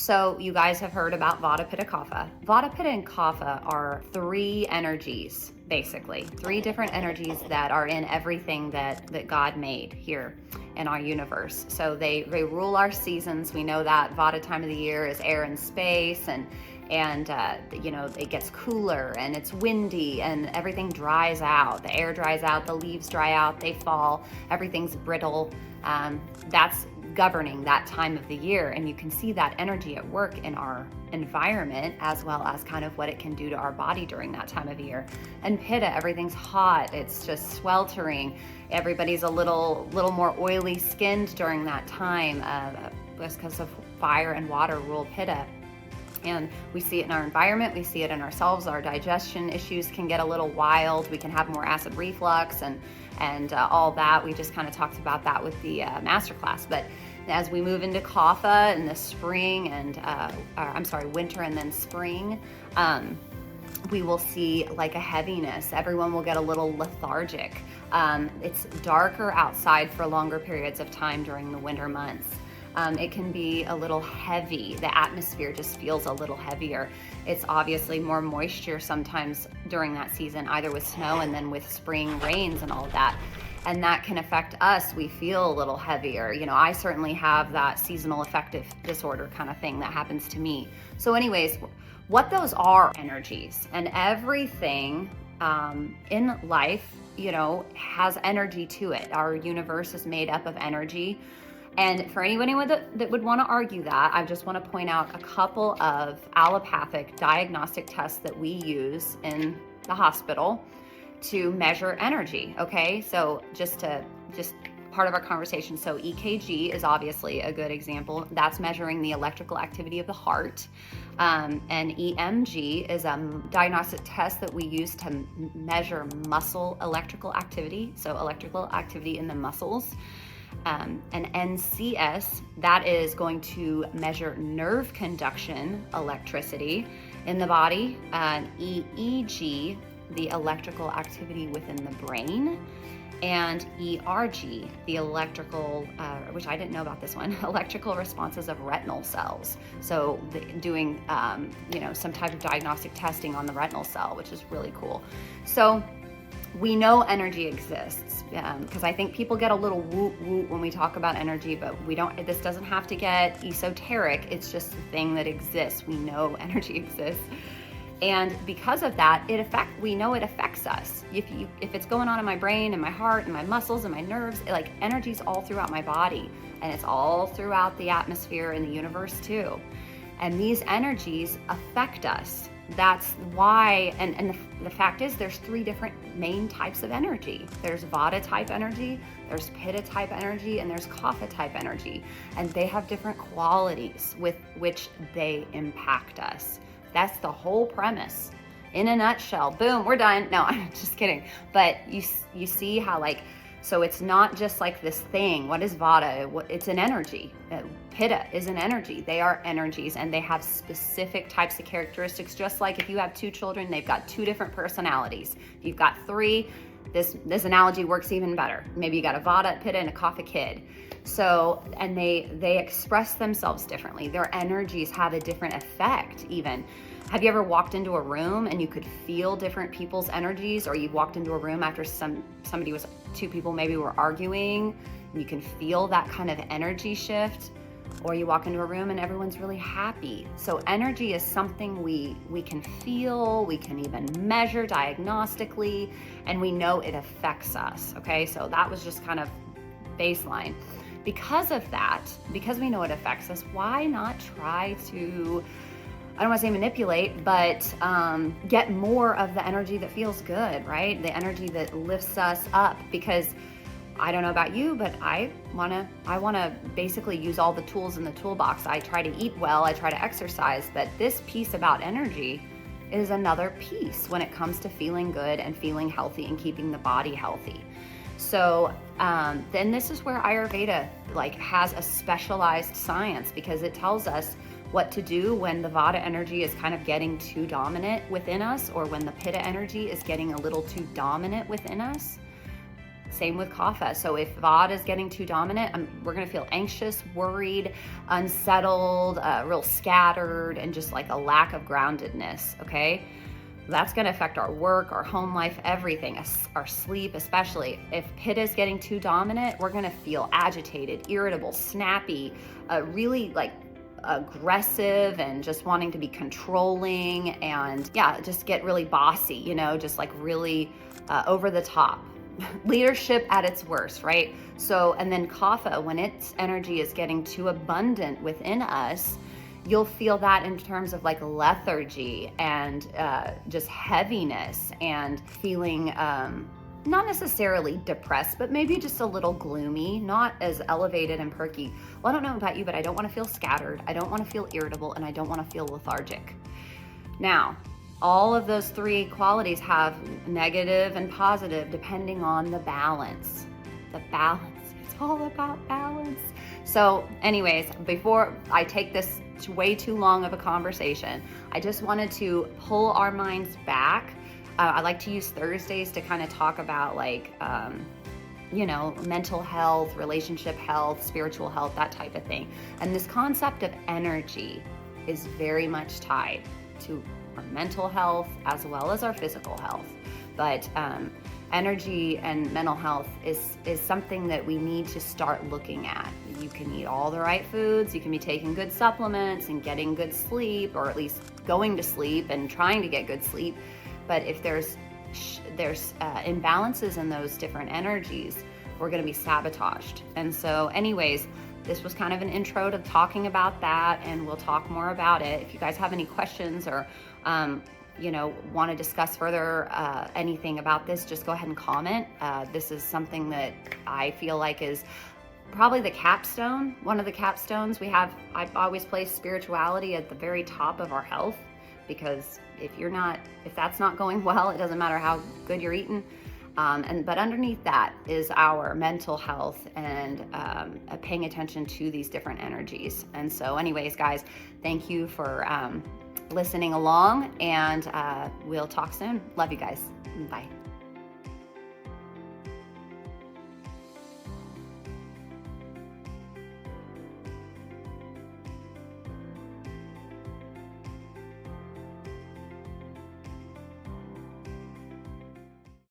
So you guys have heard about Vata, Pitta, Kapha. Vata, Pitta, and Kapha are three energies, basically. Three different energies that are in everything that God made here in our universe. So they rule our seasons. We know that Vata time of the year is air and space, and it gets cooler and it's windy and everything dries out. The air dries out, the leaves dry out, they fall, everything's brittle. That's governing that time of the year, and you can see that energy at work in our environment as well as kind of what it can do to our body during that time of year. And Pitta, everything's hot, it's just sweltering, everybody's a little more oily skinned during that time because of fire and water rule Pitta. And we see it in our environment, we see it in ourselves. Our digestion issues can get a little wild. We can have more acid reflux and all that. We just kind of talked about that with the masterclass. But as we move into Kapha in the spring and, winter and then spring, we will see like a heaviness. Everyone will get a little lethargic. It's darker outside for longer periods of time during the winter months. It can be a little heavy. The atmosphere just feels a little heavier. It's obviously more moisture sometimes during that season, either with snow and then with spring rains and all of that. And that can affect us. We feel a little heavier. I certainly have that seasonal affective disorder kind of thing that happens to me. So anyways, what those are energies, and everything in life, has energy to it. Our universe is made up of energy. And for anybody that would want to argue that, I just want to point out a couple of allopathic diagnostic tests that we use in the hospital to measure energy, okay? So just part of our conversation. So EKG is obviously a good example. That's measuring the electrical activity of the heart. And EMG is a diagnostic test that we use to measure muscle electrical activity, so electrical activity in the muscles. And NCS, that is going to measure nerve conduction electricity in the body. And EEG, the electrical activity within the brain. And ERG, the electrical, which I didn't know about this one, electrical responses of retinal cells. So doing, some type of diagnostic testing on the retinal cell, which is really cool. So we know energy exists, because I think people get a little woot when we talk about energy, but this doesn't have to get esoteric. It's just a thing that exists. We know energy exists. And because of that, we know it affects us. If it's going on in my brain and my heart and my muscles and my nerves, energy's all throughout my body, and it's all throughout the atmosphere and the universe too. And these energies affect us. That's why, and the fact is there's three different main types of energy. There's Vata type energy, there's Pitta type energy, and there's Kapha type energy. And they have different qualities with which they impact us. That's the whole premise. In a nutshell, boom, we're done. No, I'm just kidding. But you see how so it's not just like this thing. What is Vata? It's an energy. Pitta is an energy. They are energies, and they have specific types of characteristics. Just like if you have two children, they've got two different personalities. If you've got three, this analogy works even better. Maybe you got a Vata, Pitta, and a Kapha kid. So, and they express themselves differently. Their energies have a different effect even. Have you ever walked into a room and you could feel different people's energies, or you walked into a room after two people maybe were arguing, and you can feel that kind of energy shift? Or you walk into a room and everyone's really happy. So energy is something we can feel, we can even measure diagnostically, and we know it affects us, okay? So that was just kind of baseline. Because of that, because we know it affects us, why not try to, I don't want to say manipulate, but get more of the energy that feels good, right? The energy that lifts us up. Because I don't know about you, but I wanna basically use all the tools in the toolbox. I try to eat well, I try to exercise, but this piece about energy is another piece when it comes to feeling good and feeling healthy and keeping the body healthy. So then this is where Ayurveda has a specialized science, because it tells us what to do when the Vata energy is kind of getting too dominant within us, or when the Pitta energy is getting a little too dominant within us. Same with Kapha. So if Vata is getting too dominant, we're going to feel anxious, worried, unsettled, real scattered, and just like a lack of groundedness, okay? That's going to affect our work, our home life, everything, our sleep especially. If Pitta is getting too dominant, we're going to feel agitated, irritable, snappy, really like aggressive and just wanting to be controlling, and yeah, just get really bossy, you know, just like really over the top. Leadership at its worst, right? So, and then Kapha, when its energy is getting too abundant within us, you'll feel that in terms of like lethargy and just heaviness and feeling not necessarily depressed, but maybe just a little gloomy, not as elevated and perky. Well, I don't know about you, but I don't want to feel scattered. I don't want to feel irritable, and I don't want to feel lethargic. Now, all of those three qualities have negative and positive depending on the balance. The balance. It's all about balance. So anyways, before I take this to way too long of a conversation, I just wanted to pull our minds back. I like to use Thursdays to kind of talk about like, you know, mental health, relationship health, spiritual health, that type of thing. And this concept of energy is very much tied to our mental health as well as our physical health. But energy and mental health is something that we need to start looking at. You can eat all the right foods, you can be taking good supplements and getting good sleep, or at least going to sleep and trying to get good sleep. But if there's imbalances in those different energies, we're going to be sabotaged. And so anyways, this was kind of an intro to talking about that, and we'll talk more about it. If you guys have any questions or you know, want to discuss further anything about this, just go ahead and comment. This is something that I feel like is probably the capstone, one of the capstones we have. I've always placed spirituality at the very top of our health, because if that's not going well, it doesn't matter how good you're eating. But underneath that is our mental health and paying attention to these different energies. And so anyways, guys, thank you for listening along, and we'll talk soon. Love you guys. Bye.